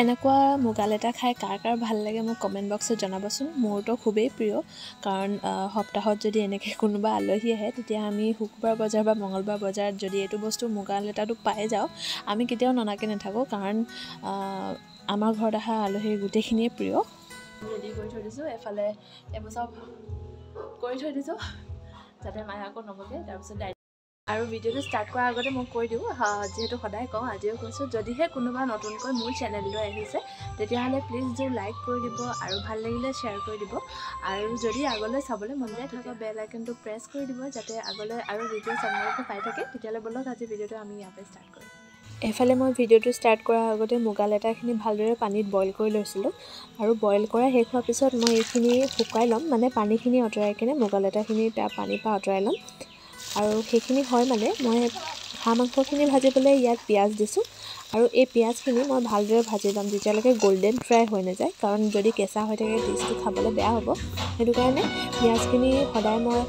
এনেকুৱা মুগা লেটা খাই কাৰ কাৰ ভাল লাগে মোক কমেণ্ট বক্সত জনাবচোন। মোৰতো খুবেই প্ৰিয়, কাৰণ সপ্তাহত যদি এনেকৈ কোনোবা আলহী আহে তেতিয়া আমি শুক্ৰবাৰ বজাৰ বা মঙলবাৰ বজাৰত যদি এইটো বস্তু মুগা লেটাটো পাই যাওঁ, আমি কেতিয়াও ননাকৈ নাথাকোঁ, কাৰণ আমাৰ ঘৰত অহা আলহীৰ গোটেইখিনিয়ে প্ৰিয়। ৰেডি কৰি থৈ দিছোঁ, এফালে এইবোৰ চব কৰি থৈ দিছোঁ যাতে মায়ে আকৌ নবকে। তাৰপিছত আৰু ভিডিঅ'টো ষ্টাৰ্ট কৰাৰ আগতে মই কৈ দিওঁ, যিহেতু সদায় কওঁ আজিও কৈছোঁ, যদিহে কোনোবা নতুনকৈ মোৰ চেনেললৈ আহিছে তেতিয়াহ'লে প্লিজ ডু লাইক কৰি দিব আৰু ভাল লাগিলে শ্বেয়াৰ কৰি দিব, আৰু যদি আগলৈ চাবলৈ মন যায় থকা বেল আইকনটো প্ৰেছ কৰি দিব যাতে আগলৈ আৰু ভিডিঅ' চেনেলটো পাই থাকে। তেতিয়াহ'লে ব'লক আজি ভিডিঅ'টো আমি ইয়াৰ পৰা ষ্টাৰ্ট কৰিম। এফালে মই ভিডিঅ'টো ষ্টাৰ্ট কৰাৰ আগতে মুগা লেটাখিনি ভালদৰে পানীত বইল কৰি লৈছিলোঁ, আৰু বইল কৰা শেষ হোৱাৰ পিছত মই এইখিনি শুকাই ল'ম, মানে পানীখিনি আঁতৰাই কিনে মুগা লেটাখিনি তাৰ পানীৰ পৰা আঁতৰাই ল'ম। আৰু সেইখিনি হয় মানে মই হাঁহ মাংসখিনি ভাজিবলৈ ইয়াত পিঁয়াজ দিছোঁ, আৰু এই পিঁয়াজখিনি মই ভালদৰে ভাজি ল'ম যেতিয়ালৈকে গল্ডেন ফ্ৰাই হৈ নাযায়, কাৰণ যদি কেঁচা হৈ থাকে ডিছটো খাবলৈ বেয়া হ'ব। সেইটো কাৰণে পিঁয়াজখিনি সদায় মই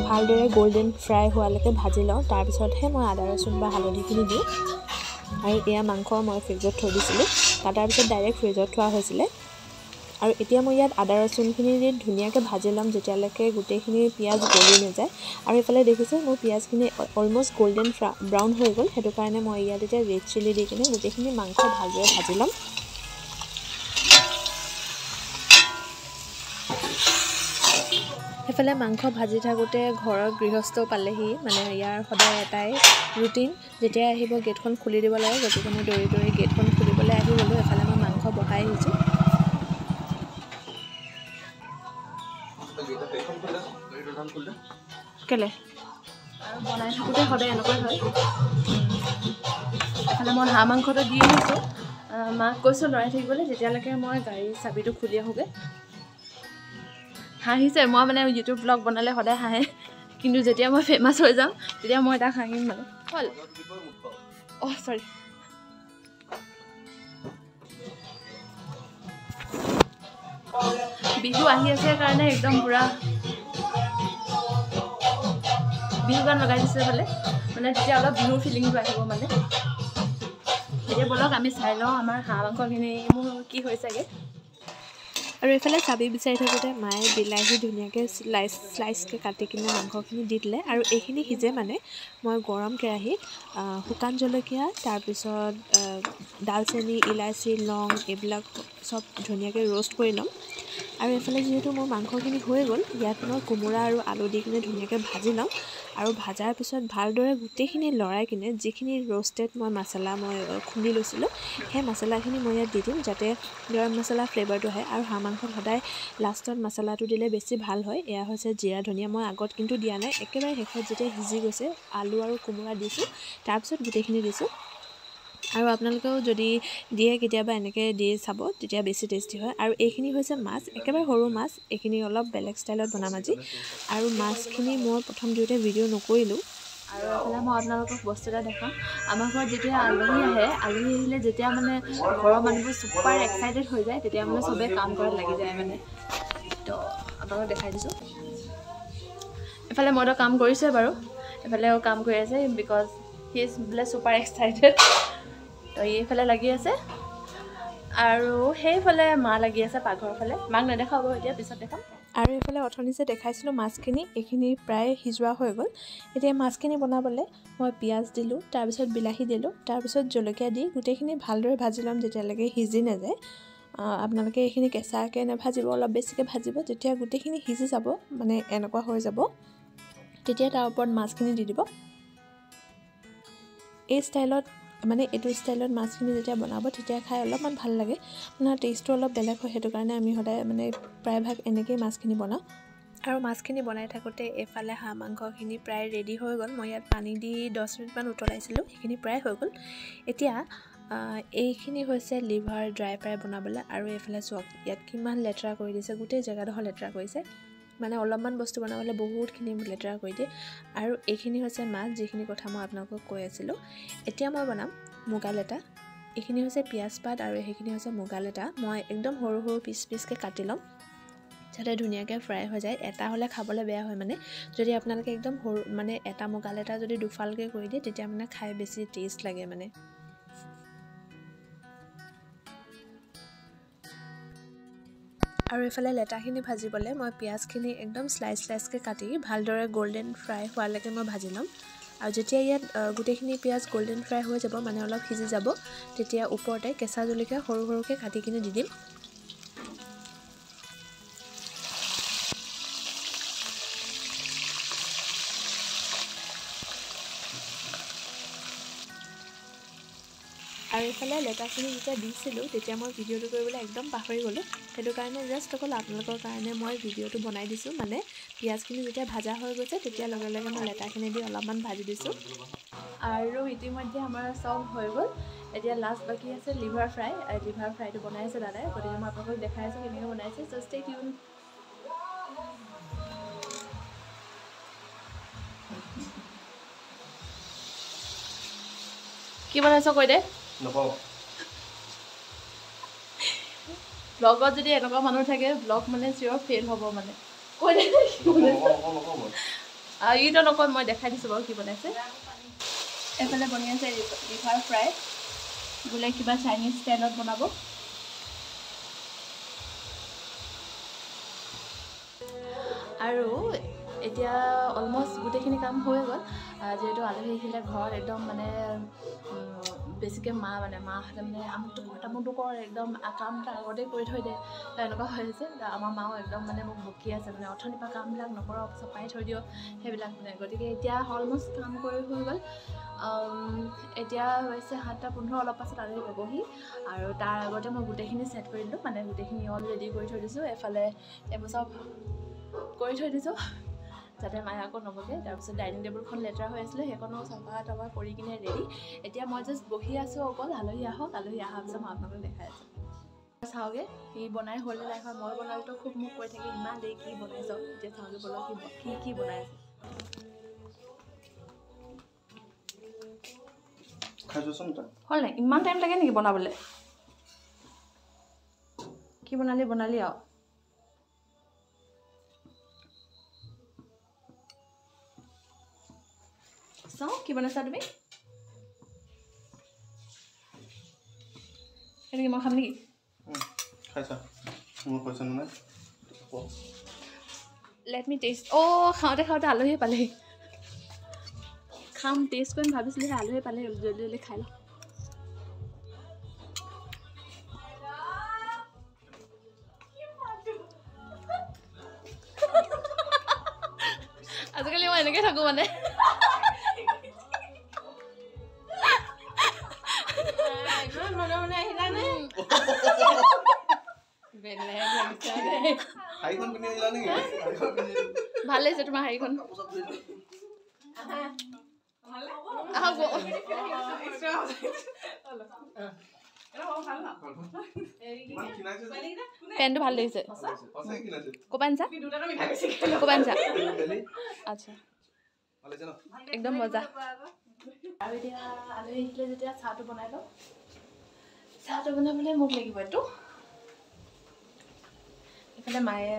ভালদৰে গল্ডেন ফ্ৰাই হোৱালৈকে ভাজি লওঁ, তাৰপিছতহে মই আদা ৰচুন বা হালধিখিনি দিওঁ। আৰু এয়া মাংস মই ফ্ৰিজত থৈ দিছিলোঁ, কাটাৰ পিছত ডাইৰেক্ট ফ্ৰিজত থোৱা হৈছিলে। আৰু এতিয়া মই ইয়াত আদা ৰচুনখিনি দি ধুনীয়াকৈ ভাজি ল'ম যেতিয়ালৈকে গোটেইখিনি পিঁয়াজ গলি নাযায়। আৰু এইফালে দেখিছোঁ মোৰ পিঁয়াজখিনি অলমষ্ট গল্ডেন ব্ৰাউন হৈ গ'ল, সেইটো কাৰণে মই ইয়াত এতিয়া ৰেড চিলি দি কিনে গোটেইখিনি মাংস ভালদৰে ভাজি ল'ম। সেইফালে মাংস ভাজি থাকোঁতে ঘৰৰ গৃহস্থ পালেহি, মানে ইয়াৰ সদায় এটাই ৰুটিন, যেতিয়াই আহিব গেটখন খুলি দিব লাগে, গতিকে মই দৌৰি দৌৰি গেটখন খুলিবলৈ আহি গ'লোঁ। এফালে মই মাংস বহাই আহিছোঁ। কেলে আৰু বনাই থাকোঁতে সদায় এনেকুৱাই হয়। এফালে মই হাঁহ মাংসটো দি আহিছোঁ, মাক কৈছোঁ লৰাই থাকিবলৈ, তেতিয়ালৈকে মই গাড়ীৰ চাবিটো খুলি আহোঁগৈ। হাঁহিছে, মই মানে ইউটিউব ব্লগ বনালে সদায় হাঁহে, কিন্তু যেতিয়া মই ফেমাছ হৈ যাম তেতিয়া মই তাক হাঁহিম মানে। হ'ল চৰি। বিহু আহি আছে কাৰণে একদম পূৰা বিহু গান লগাই দিছে ফালে, মানে তেতিয়া অলপ বিহুৰ ফিলিংটো আহিব মানে। এতিয়া ব'লক আমি চাই লওঁ আমাৰ হাঁহ মাংসখিনি মোৰ কি হৈছেগৈ। আৰু এইফালে চাবি বিচাৰি থাকোঁতে মায়ে বিলাহী ধুনীয়াকৈ শ্লাইচকৈ কাটি কিনে মাংসখিনি দি দিলে, আৰু এইখিনি সিজে মানে মই গৰম কেৰাহীত শুকান জলকীয়া, তাৰপিছত ডালচেনি, ইলাচি, লং এইবিলাক চব ধুনীয়াকৈ ৰ'ষ্ট কৰি ল'ম। আৰু এইফালে যিহেতু মোৰ মাংসখিনি হৈ গ'ল, ইয়াত মই কোমোৰা আৰু আলু দি কিনে ধুনীয়াকৈ ভাজি ল'ম। আৰু ভাজাৰ পিছত ভালদৰে গোটেইখিনি লৰাই কিনে যিখিনি ৰ'ষ্টেড মছলা মই খুন্দি লৈছিলোঁ, সেই মছলাখিনি মই ইয়াত দি দিম যাতে গৰম মছলা ফ্লেভাৰটো আহে। আৰু হাঁহ মাংসত সদায় লাষ্টত মছলাটো দিলে বেছি ভাল হয়। এয়া হৈছে জিৰা ধনিয়া, মই আগত কিন্তু দিয়া নাই, একেবাৰে শেষত যেতিয়া সিজি গৈছে আলু আৰু কোমোৰা দিছোঁ, তাৰপিছত গোটেইখিনি দিছোঁ। আৰু আপোনালোকেও যদি দিয়ে কেতিয়াবা এনেকৈ দি চাব, তেতিয়া বেছি টেষ্টি হয়। আৰু এইখিনি হৈছে মাছ, একেবাৰে সৰু মাছ, এইখিনি অলপ বেলেগ ষ্টাইলত বনাম আজি। আৰু মাছখিনি মই প্ৰথম দিওঁতে ভিডিঅ' নকৰিলোঁ। আৰু এইফালে মই আপোনালোকক বস্তু এটা দেখাম, আমাৰ ঘৰত যেতিয়া আলহী আহিলে যেতিয়া মানে ঘৰৰ মানুহবোৰ ছুপাৰ এক্সাইটেড হৈ যায়, তেতিয়া মানে চবেই কাম কৰাত লাগি যায় মানে। তো আপোনালোকক দেখাই দিছোঁ। এইফালে মইতো কাম কৰিছোৱে বাৰু, এইফালেও কাম কৰি আছে, বিকজ হি ইজ বোলে ছুপাৰ এক্সাইটেড। তো এইফালে লাগি আছে, আৰু সেইফালে মা লাগি আছে পাকঘৰৰ ফালে। মাক নেদেখাব এতিয়া, পিছত দেখাম। আৰু এইফালে অথনি যে দেখাইছিলোঁ মাছখিনি, এইখিনি প্ৰায় সিজোৱা হৈ গ'ল। এতিয়া মাছখিনি বনাবলৈ মই পিঁয়াজ দিলোঁ, তাৰপিছত বিলাহী দিলোঁ, তাৰপিছত জলকীয়া দি গোটেইখিনি ভালদৰে ভাজি ল'ম যেতিয়ালৈকে সিজি নাযায়। আপোনালোকে এইখিনি কেঁচাকৈ নাভাজিব, অলপ বেছিকৈ ভাজিব, যেতিয়া গোটেইখিনি সিজি যাব, মানে এনেকুৱা হৈ যাব, তেতিয়া তাৰ ওপৰত মাছখিনি দি দিব। এই ষ্টাইলত মানে এইটো ষ্টাইলত মাছখিনি যেতিয়া বনাব তেতিয়া খাই অলপমান ভাল লাগে, মানে টেষ্টটো অলপ বেলেগ হয়। সেইটো কাৰণে আমি সদায় মানে প্ৰায়ভাগ এনেকৈয়ে মাছখিনি বনাওঁ। আৰু মাছখিনি বনাই থাকোঁতে এইফালে হাঁহ মাংসখিনি প্ৰায় ৰেডি হৈ গ'ল। মই ইয়াত পানী দি 10 মিনিটমান উতলাইছিলোঁ, সেইখিনি প্ৰায় হৈ গ'ল। এতিয়া এইখিনি হৈছে লিভাৰ ড্ৰাই ফ্ৰাই বনাবলৈ। আৰু এইফালে চাওক ইয়াত কিমান লেতেৰা কৰি দিছে, গোটেই জেগাডোখৰ লেতেৰা কৰিছে, মানে অলপমান বস্তু বনাবলৈ বহুতখিনি লেতেৰা কৰি দিয়ে। আৰু এইখিনি হৈছে মাছ, যিখিনি কথা মই আপোনালোকক কৈ আছিলোঁ। এতিয়া মই বনাম মুগা লেটা। এইখিনি হৈছে পিঁয়াজ পাত আৰু সেইখিনি হৈছে মুগা লেটা। মই একদম সৰু সৰু পিচকৈ কাটি ল'ম যাতে ধুনীয়াকৈ ফ্ৰাই হৈ যায়। এটা হ'লে খাবলৈ বেয়া হয়, মানে যদি আপোনালোকে একদম সৰু মানে এটা মুগা লেটা যদি দুফালকৈ কৰি দিয়ে তেতিয়া মানে খাই বেছি টেষ্ট লাগে মানে। আৰু এফালে লেটাখিনি ভাজিবলৈ মই পিঁয়াজখিনি একদম স্লাইচকৈ কাটি ভালদৰে গল্ডেন ফ্ৰাই হোৱালৈকে মই ভাজি ল'ম। আৰু যেতিয়া ইয়াত গোটেইখিনি পিঁয়াজ গল্ডেন ফ্ৰাই হৈ যাব মানে অলপ সিজি যাব তেতিয়া ওপৰতে কেঁচা জলকীয়া সৰু সৰুকৈ কাটি কিনে দি দিম। আৰু এইফালে লেটাখিনি যেতিয়া দিছিলোঁ তেতিয়া মই ভিডিঅ'টো কৰিবলৈ একদম পাহৰি গ'লোঁ। সেইটো কাৰণে জাষ্ট অকল আপোনালোকৰ কাৰণে মই ভিডিঅ'টো বনাই দিছোঁ। মানে পিঁয়াজখিনি যেতিয়া ভাজা হৈ গৈছে তেতিয়া লগে লগে মই লেটাখিনি দি অলপমান ভাজি দিছোঁ। আৰু ইতিমধ্যে আমাৰ চব হৈ গ'ল। এতিয়া লাষ্ট বাকী আছে লিভাৰ ফ্ৰাই। লিভাৰ ফ্ৰাইটো বনাই আছে দাদাই, গতিকে মই আপোনালোকক দেখাই আছোঁ কেনেকৈ বনাইছে। চ' ষ্টে টিউন। কি বনাইছ কৈ দে। নকওঁ। ব্লগত যদি এনেকুৱা মানুহ থাকে ব্লগ মানে চিয়ৰ ফেইল হ'ব মানে। কৈ দে ইটো নকয়, মই দেখাই দিছোঁ বাৰু কি বনাইছে। এইফালে বনি আছে লিভাৰ ফ্ৰাই, বোলে কিবা চাইনিজ ষ্টাইলত বনাব। আৰু এতিয়া অলমষ্ট গোটেইখিনি কাম হৈ গ'ল। যিহেতু আলহী আহিলে ঘৰত একদম মানে বেছিকৈ মাহঁতে মানে আমুকটো কৰ একদম কামটা আগতেই কৰি থৈ দে, এনেকুৱা হৈ আছে। আমাৰ মাও একদম মানে মোক বকি আছে, মানে অথনিৰ পৰা কামবিলাক নকৰ, চপাই থৈ দিয় সেইবিলাক মানে। গতিকে এতিয়া অলমষ্ট কাম কৰি হৈ গ'ল। এতিয়া হৈছে 7:15, অলপ পাছত আলহী পাবহি। আৰু তাৰ আগতে মই গোটেইখিনি ছেট কৰি দিলোঁ, মানে গোটেইখিনি অল ৰেডি কৰি থৈ দিছোঁ। এফালে এইবোৰ চব কৰি থৈ দিছোঁ যাতে মায়ে আকৌ নবকে। তাৰপিছত ডাইনিং টেবুলখন লেতেৰা হৈ আছিলে, সেইখনো চফা তফা কৰি কিনে ৰেডি। এতিয়া মই জাষ্ট বহি আছোঁ অকল, আলহী আহক। আলহী অহাৰ পিছত মই আপোনালোকক দেখাই আছোঁ। চাওঁগৈ সি বনাই হ'লে নাই হয়। মই বনালেতো খুব মোক কৈ থাকে ইমান দেৰি কি বনাইছ। এতিয়া চাওঁগৈ বলক কি বনাই আছে। হ'ল নাই? ইমান টাইম লাগে নেকি বনাবলৈ? কি বনালি আৰু। চাওঁ কি বনাইছা তুমি। এনেকৈ মই খাম নেকি? Let me test. খাওঁতে আলহী পালেহি। খাম, টেষ্ট কৰিম ভাবিছিলোঁ, সেই আলহী পালেহি। জল্দি জল্দি খাই লওঁ। আজিকালি মই এনেকৈ থাকোঁ মানে। ভাল লাগিছে তোমাৰ শাড়ীখন। পেনটো ভাল লাগিছে। ক'ৰ পৰা আনিছা? আচ্ছা, একদম মজা। আৰু এতিয়া আলহী আহিলে যেতিয়া চাহটো বনাই লওঁ। চাহটো বনাবলৈ মোক লাগিব এইটো। এইফালে মায়ে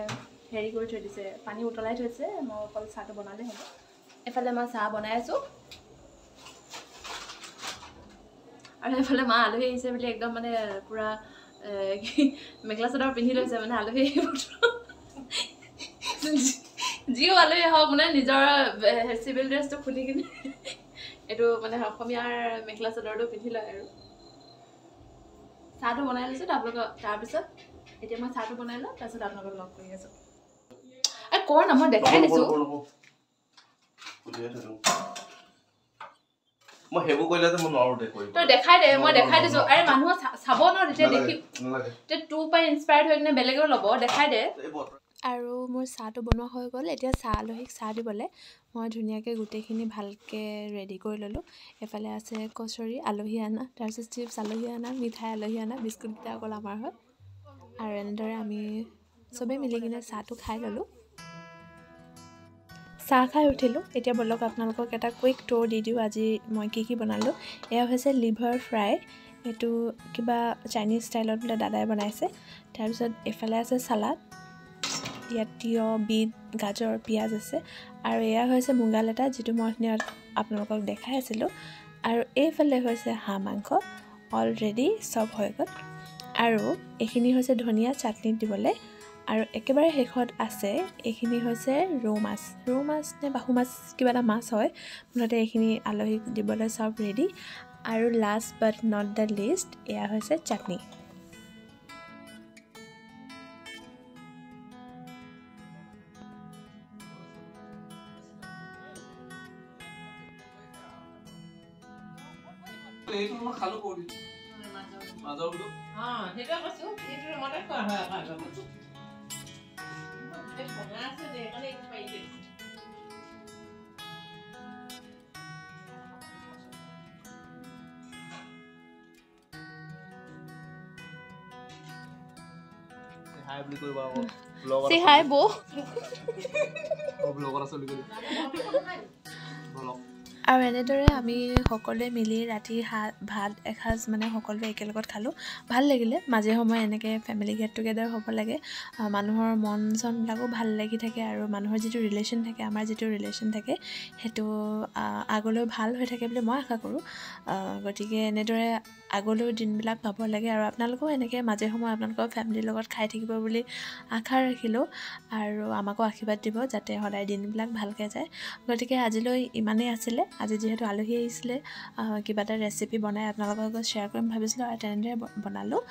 হেৰি কৰি থৈ দিছে, পানী উতলাই থৈছে, মই অকল চাহটো বনালেই হ'ব। এইফালে মই চাহ বনাই আছোঁ। আৰু এইফালে মা আলহী আহিছে বুলি একদম মানে পূৰা মেখেলা চাদৰ পিন্ধি লৈছে, মানে আলহী যিও আলহী হওক মানে নিজৰ চিভিল ড্ৰেছটো খুলি কিনে এইটো মানে অসমীয়াৰ মেখেলা চাদৰটো পিন্ধি লয়। আৰু চাহটো বনাই লৈছোঁ তাৰপিছত এতিয়া মই চাহটো বনাই লওঁ, তাৰপিছত আপোনালোকক লগ কৰি আছোঁ। কৰ না, মই দেখাই দিছোঁ। মই সেইবোৰ কৰিলে যে মই নোৱাৰো দেখ। তই দেখাই দে, মই দেখাই দিছোঁ। আৰে মানুহ চাব ন, তেতিয়া দেখি তেতিয়া তোৰ পৰা ইনস্পায়াৰ্ড হৈ কিনে বেলেগেও ল'ব। দেখাই দে। আৰু মোৰ চাহটো বনোৱা হৈ গ'ল। এতিয়া আলহীক চাহ দিবলৈ মই ধুনীয়াকৈ গোটেইখিনি ভালকৈ ৰেডি কৰি ল'লোঁ। এফালে আছে কচৰি আলহী আনা, তাৰপিছত চিপছ আলহী আনা, মিঠাই আলহী আনা, বিস্কুটকেইটা অকল আমাৰ হয়। আৰু এনেদৰে আমি চবেই মিলি কিনে চাহটো খাই ল'লোঁ। চাহ খাই উঠিলোঁ। এতিয়া বলক আপোনালোকক এটা কুইক ট'ৰ দি দিওঁ আজি মই কি বনালোঁ। এয়া হৈছে লিভাৰ ফ্ৰাই। এইটো কিবা চাইনিজ ষ্টাইলত বোলে দাদাই বনাইছে। তাৰপিছত এইফালে আছে চালাড, ইয়াত তিয়ঁহ, বিট, গাজৰ, পিঁয়াজ আছে। আৰু এয়া হৈছে মুগা লেটা, যিটো মই আপোনালোকক দেখাই আছিলোঁ। আৰু এইফালে হৈছে হাঁহ মাংস। অলৰেডি চব হৈ গ'ল। আৰু এইখিনি হৈছে ধনিয়া চাটনিত দিবলৈ। আৰু একেবাৰে শেষত আছে এইখিনি হৈছে ৰৌ মাছ নে বাহু মাছ কিবা এটা মাছ হয় মুঠতে এইখিনি আলহীক দিবলৈ চব ৰেডি আৰু last but not the least এয়া হৈছে চাটনি এইটো মই খালো কৰি মাজৰ বুলো হেটা কৈছো এইটো মতে খোৱা হয় আগৰ বস্তু এই বগা আছে দে মানে একো পাই দে হাই বুলি কইবা আকৌ ব্লগৰ say hi bo ব্লগৰ আছে বুলি ব্লগ আৰু এনেদৰে আমি সকলোৱে মিলি ৰাতি ভাত এসাঁজ মানে সকলোৱে একেলগত খালোঁ ভাল লাগিলে মাজে সময়ে এনেকৈ ফেমিলি গেট টুগেডাৰ হ'ব লাগে মানুহৰ মন চনবিলাকো ভাল লাগি থাকে আৰু মানুহৰ যিটো ৰিলেশ্যন থাকে আমাৰ যিটো ৰিলেশ্যন থাকে সেইটো আগলৈও ভাল হৈ থাকে বুলি মই আশা কৰোঁ গতিকে এনেদৰে আগলৈও দিনবিলাক পাব লাগে আৰু আপোনালোকেও এনেকৈ মাজে সময়ে আপোনালোকৰ ফেমিলিৰ লগত খাই থাকিব বুলি আশা ৰাখিলোঁ আৰু আমাকো আশীৰ্বাদ দিব যাতে সদায় দিনবিলাক ভালকৈ যায় গতিকে আজিলৈ ইমানেই আছিলে আজি যিহেতু আলহী আহিছিলে কিবা এটা ৰেচিপি বনাই আপোনালোকৰ লগত শ্বেয়াৰ কৰিম ভাবিছিলোঁ আৰু তেনেদৰে বনালোঁ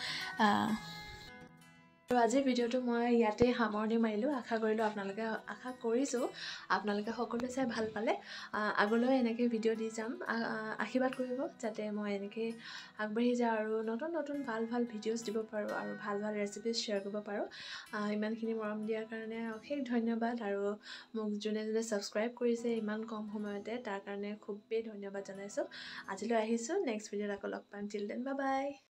আৰু আজিৰ ভিডিঅ'টো মই ইয়াতে সামৰণি মাৰিলোঁ আশা কৰিছোঁ আপোনালোকে সকলোৱে চাই ভাল পালে আগলৈ এনেকৈ ভিডিঅ' দি যাম আশীৰ্বাদ কৰিব যাতে মই এনেকৈ আগবাঢ়ি যাওঁ আৰু নতুন ভাল ভিডিঅ'জ দিব পাৰোঁ আৰু ভাল ৰেচিপিজ শ্বেয়াৰ কৰিব পাৰোঁ ইমানখিনি মৰম দিয়াৰ কাৰণে অশেষ ধন্যবাদ আৰু মোক যোনে ছাবস্ক্ৰাইব কৰিছে ইমান কম সময়তে তাৰ কাৰণে খুবেই ধন্যবাদ জনাইছোঁ আজিলৈ আহিছোঁ নেক্সট ভিডিঅ'ত আকৌ লগ পাম টিল দেন বাই বাই